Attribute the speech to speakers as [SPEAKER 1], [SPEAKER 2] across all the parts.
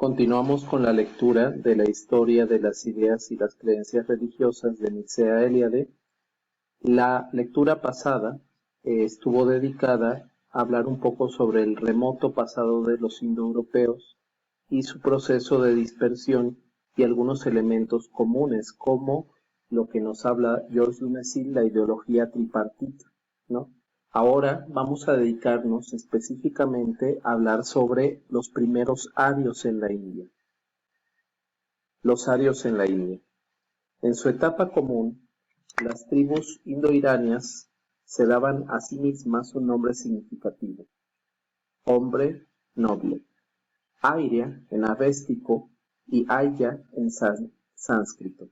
[SPEAKER 1] Continuamos con la lectura de la historia de las ideas y las creencias religiosas de Mircea Eliade. La lectura pasada estuvo dedicada a hablar un poco sobre el remoto pasado de los indoeuropeos y su proceso de dispersión y algunos elementos comunes, como lo que nos habla Georges Dumézil, la ideología tripartita, ¿no? Ahora vamos a dedicarnos específicamente a hablar sobre los primeros arios en la India. Los arios en la India. En su etapa común, las tribus indoiranias se daban a sí mismas un nombre significativo: hombre noble, Arya en avéstico y Aya en sánscrito.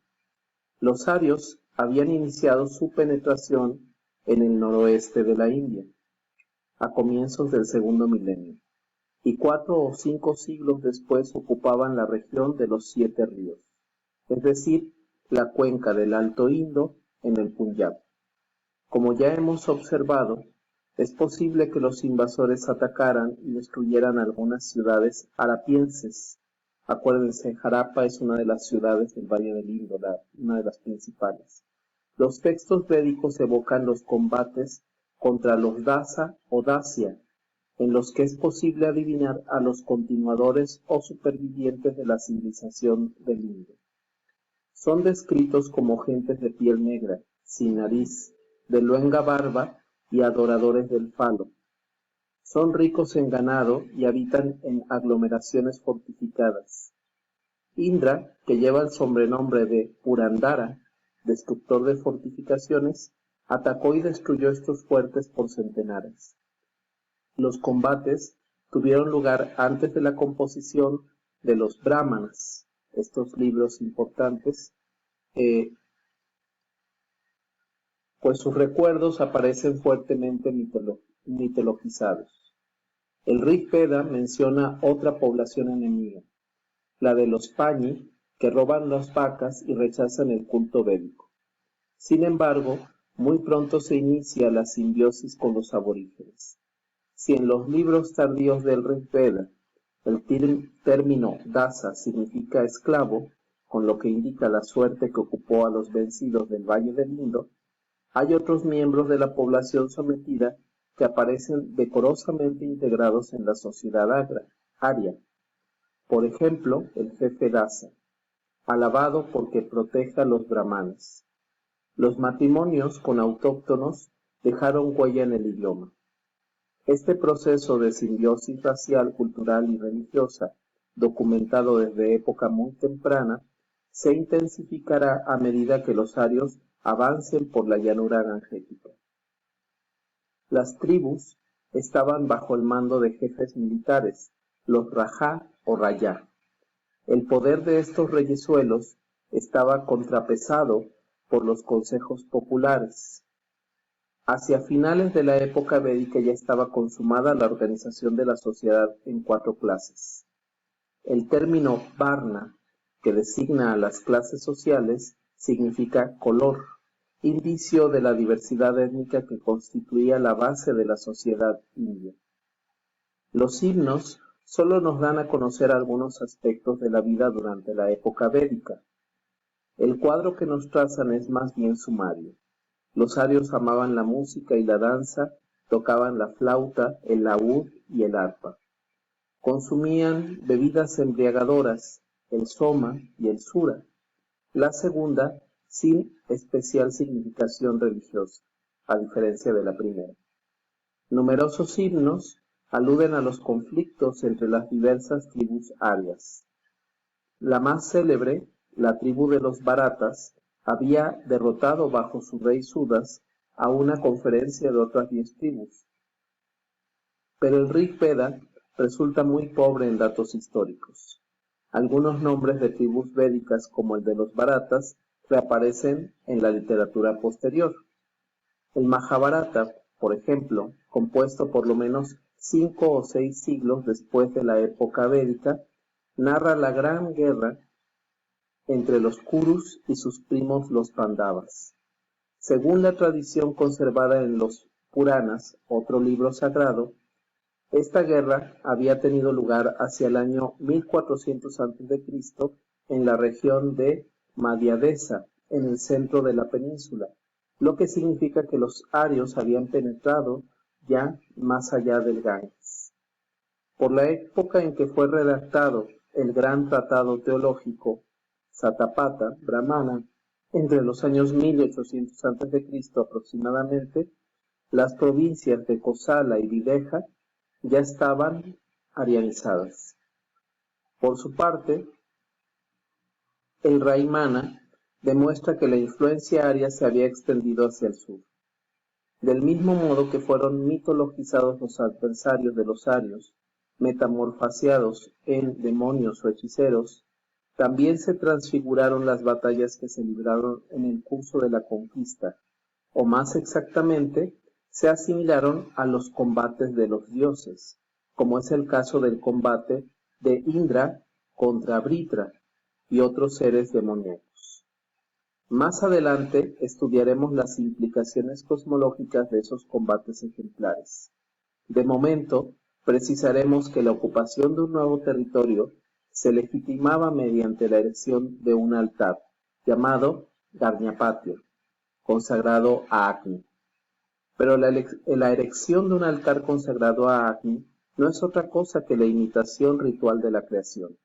[SPEAKER 1] Los arios habían iniciado su penetración en el noroeste de la India a comienzos del segundo milenio, y 4 o 5 siglos después ocupaban la región de los 7 ríos, es decir, la cuenca del Alto Indo en el Punjab. Como ya hemos observado, es posible que los invasores atacaran y destruyeran algunas ciudades harapienses. Acuérdense, Harappa es una de las ciudades del Valle del Indo, una de las principales. Los textos védicos evocan los combates contra los Dasa o Dacia, en los que es posible adivinar a los continuadores o supervivientes de la civilización del Indo. Son descritos como gentes de piel negra, sin nariz, de luenga barba y adoradores del falo. Son ricos en ganado y habitan en aglomeraciones fortificadas. Indra, que lleva el sobrenombre de Purandara, destructor de fortificaciones, atacó y destruyó estos fuertes por centenares. Los combates tuvieron lugar antes de la composición de los Brahmanas, estos libros importantes, pues sus recuerdos aparecen fuertemente mitologizados. El Rig Veda menciona otra población enemiga, la de los Pañi, que roban las vacas y rechazan el culto védico. Sin embargo, muy pronto se inicia la simbiosis con los aborígenes. Si en los libros tardíos del Rig Veda el término dasa significa esclavo, con lo que indica la suerte que ocupó a los vencidos del Valle del Indo, hay otros miembros de la población sometida que aparecen decorosamente integrados en la sociedad aria. Por ejemplo, el jefe Dasa, alabado porque protege a los brahmanes. Los matrimonios con autóctonos dejaron huella en el idioma. Este proceso de simbiosis racial, cultural y religiosa, documentado desde época muy temprana, se intensificará a medida que los arios avancen por la llanura gangetica. Las tribus estaban bajo el mando de jefes militares, los Rajá o Rayá. El poder de estos reyesuelos estaba contrapesado por los consejos populares. Hacia finales de la época védica ya estaba consumada la organización de la sociedad en 4 clases. El término Varna, que designa a las clases sociales, significa color, indicio de la diversidad étnica que constituía la base de la sociedad india. Los himnos solo nos dan a conocer algunos aspectos de la vida durante la época védica. El cuadro que nos trazan es más bien sumario. Los arios amaban la música y la danza, tocaban la flauta, el laúd y el arpa. Consumían bebidas embriagadoras, el soma y el sura, la segunda sin especial significación religiosa, a diferencia de la primera. Numerosos himnos aluden a los conflictos entre las diversas tribus arias. La más célebre, la tribu de los Bharatas, había derrotado bajo su rey Sudas a una conferencia de otras 10 tribus. Pero el Rig Veda resulta muy pobre en datos históricos. Algunos nombres de tribus védicas, como el de los Bharatas, reaparecen en la literatura posterior. El Mahabharata, por ejemplo, compuesto por lo menos 5 o 6 siglos después de la época védica, narra la gran guerra entre los Kurus y sus primos los Pandavas. Según la tradición conservada en los Puranas, otro libro sagrado, Esta guerra había tenido lugar hacia el año 1400 a.C. en la región de Madiadesa, en el centro de la península, lo que significa que los arios habían penetrado ya más allá del Ganges. Por la época en que fue redactado el gran tratado teológico Satapatha Brahmana, entre los años 1800 a.C. aproximadamente, las provincias de Kosala y Videha ya estaban arianizadas. Por su parte, el Raimana demuestra que la influencia aria se había extendido hacia el sur. Del mismo modo que fueron mitologizados los adversarios de los arios, metamorfoseados en demonios o hechiceros, también se transfiguraron las batallas que se libraron en el curso de la conquista, o más exactamente, se asimilaron a los combates de los dioses, como es el caso del combate de Indra contra Vritra y otros seres demoníacos. Más adelante estudiaremos las implicaciones cosmológicas de esos combates ejemplares. De momento, precisaremos que la ocupación de un nuevo territorio se legitimaba mediante la erección de un altar, llamado Garñapatio, consagrado a Agni. Pero la erección de un altar consagrado a Agni no es otra cosa que la imitación ritual de la creación.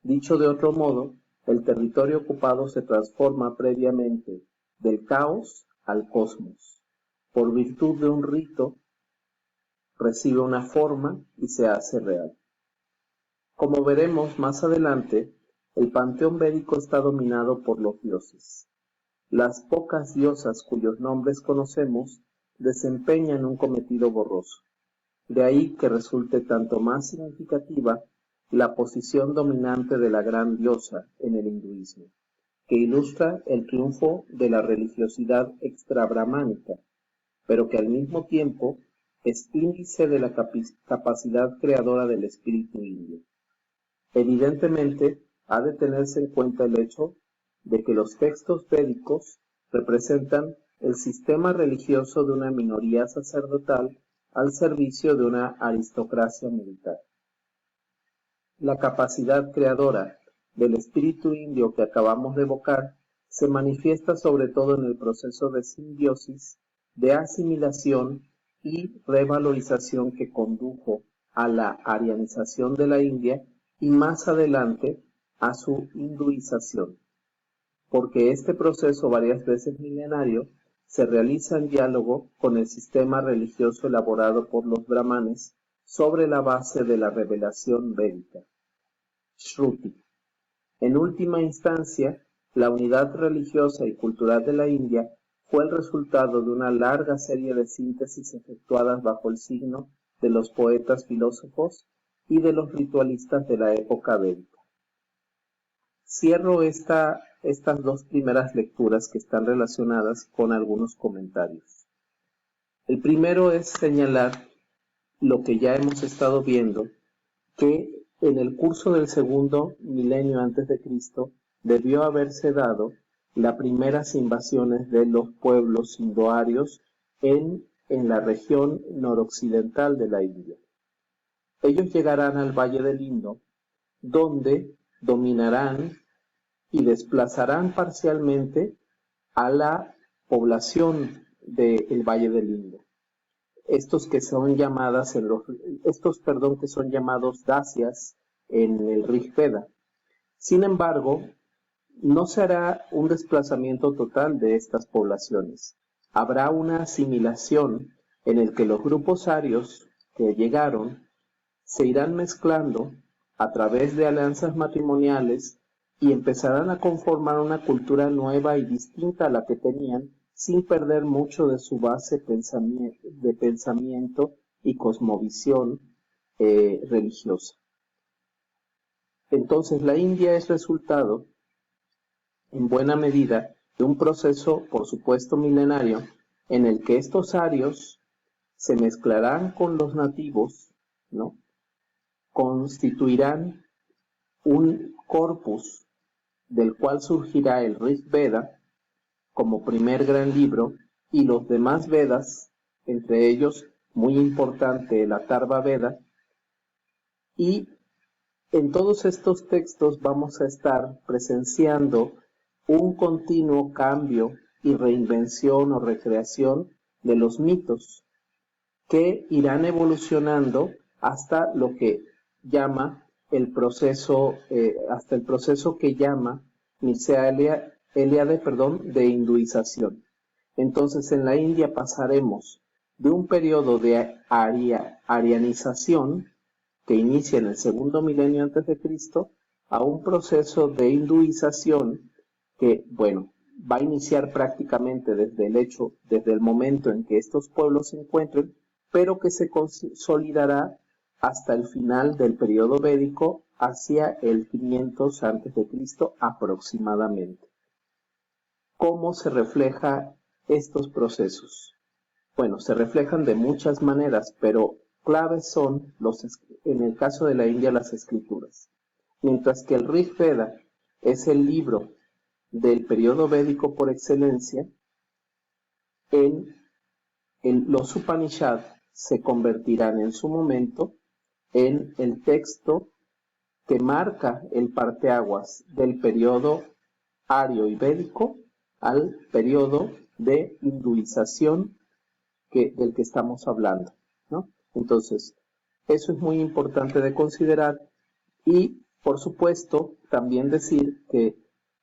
[SPEAKER 1] Dicho de otro modo, el territorio ocupado se transforma previamente del caos al cosmos. Por virtud de un rito, recibe una forma y se hace real. Como veremos más adelante, el panteón védico está dominado por los dioses. Las pocas diosas cuyos nombres conocemos desempeñan un cometido borroso. De ahí que resulte tanto más significativa la posición dominante de la gran diosa en el hinduismo, que ilustra el triunfo de la religiosidad extrabrahmánica, pero que al mismo tiempo es índice de la capacidad creadora del espíritu indio. Evidentemente, ha de tenerse en cuenta el hecho de que los textos védicos representan el sistema religioso de una minoría sacerdotal al servicio de una aristocracia militar. La capacidad creadora del espíritu indio que acabamos de evocar se manifiesta sobre todo en el proceso de simbiosis, de asimilación y revalorización que condujo a la arianización de la India y más adelante a su hinduización, porque este proceso varias veces milenario se realiza en diálogo con el sistema religioso elaborado por los brahmanes sobre la base de la revelación védica. Shruti. En última instancia, la unidad religiosa y cultural de la India fue el resultado de una larga serie de síntesis efectuadas bajo el signo de los poetas filósofos y de los ritualistas de la época védica. Cierro estas dos primeras lecturas que están relacionadas con algunos comentarios. El primero es señalar lo que ya hemos estado viendo, que en el curso del segundo milenio antes de Cristo debió haberse dado las primeras invasiones de los pueblos indoarios en la región noroccidental de la India. Ellos llegarán al Valle del Indo, donde dominarán y desplazarán parcialmente a la población del Valle del Indo. Estos que son llamados dacias en el Rig Veda. Sin embargo, no se hará un desplazamiento total de estas poblaciones. Habrá una asimilación en el que los grupos arios que llegaron se irán mezclando a través de alianzas matrimoniales y empezarán a conformar una cultura nueva y distinta a la que tenían, sin perder mucho de su base de pensamiento y cosmovisión religiosa. Entonces la India es resultado, en buena medida, de un proceso, por supuesto, milenario, en el que estos arios se mezclarán con los nativos, ¿no? Constituirán un corpus del cual surgirá el Rig Veda como primer gran libro y los demás Vedas, entre ellos muy importante, el Atharva Veda, y en todos estos textos vamos a estar presenciando un continuo cambio y reinvención o recreación de los mitos que irán evolucionando hasta lo que llama el proceso, hasta el proceso que llama Mircea Eliade, de hinduización. Entonces en la India pasaremos de un periodo de arianización que inicia en el segundo milenio antes de Cristo a un proceso de hinduización que, bueno, va a iniciar prácticamente desde el momento en que estos pueblos se encuentren, pero que se consolidará hasta el final del periodo védico hacia el 500 antes de Cristo aproximadamente. ¿Cómo se refleja estos procesos? Bueno, se reflejan de muchas maneras, pero claves son, en el caso de la India, las escrituras. Mientras que el Rig Veda es el libro del periodo védico por excelencia, los Upanishad se convertirán en su momento en el texto que marca el parteaguas del periodo ario y védico al periodo de hinduización del que estamos hablando, ¿no? Entonces, eso es muy importante de considerar y, por supuesto, también decir que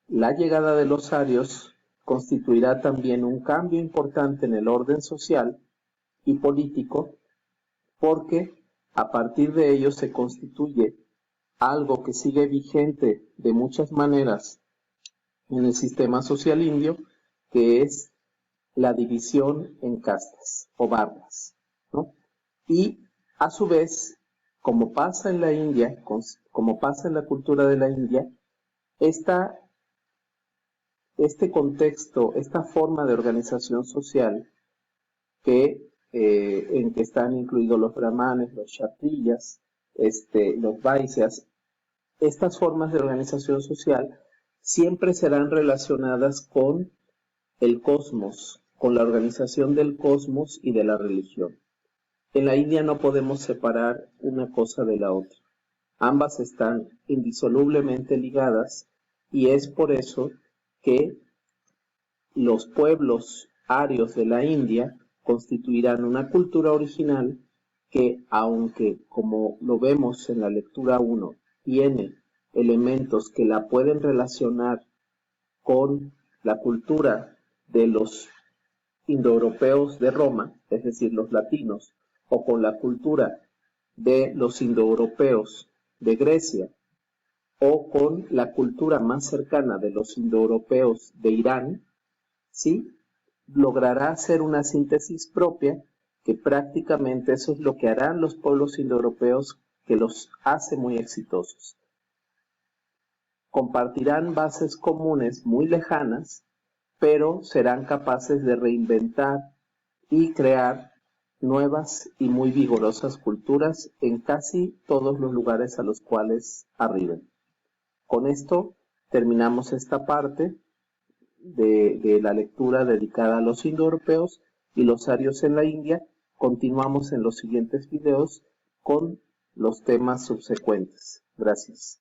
[SPEAKER 1] la llegada de los arios constituirá también un cambio importante en el orden social y político, porque a partir de ello se constituye algo que sigue vigente de muchas maneras en el sistema social indio, que es la división en castas o barras, ¿no? Y a su vez, como pasa en la India, como pasa en la cultura de la India, este contexto, esta forma de organización social en que están incluidos los brahmanes, los kshatriyas, los vaisyas, estas formas de organización social siempre serán relacionadas con el cosmos, con la organización del cosmos y de la religión. En la India no podemos separar una cosa de la otra. Ambas están indisolublemente ligadas y es por eso que los pueblos arios de la India constituirán una cultura original que, aunque, como lo vemos en la lectura 1, tiene elementos que la pueden relacionar con la cultura de los indoeuropeos de Roma, es decir, los latinos, o con la cultura de los indoeuropeos de Grecia, o con la cultura más cercana de los indoeuropeos de Irán, ¿sí? Logrará hacer una síntesis propia que prácticamente eso es lo que harán los pueblos indoeuropeos que los hace muy exitosos. Compartirán bases comunes muy lejanas, pero serán capaces de reinventar y crear nuevas y muy vigorosas culturas en casi todos los lugares a los cuales arriben. Con esto terminamos esta parte de la lectura dedicada a los indoeuropeos y los arios en la India. Continuamos en los siguientes videos con los temas subsecuentes. Gracias.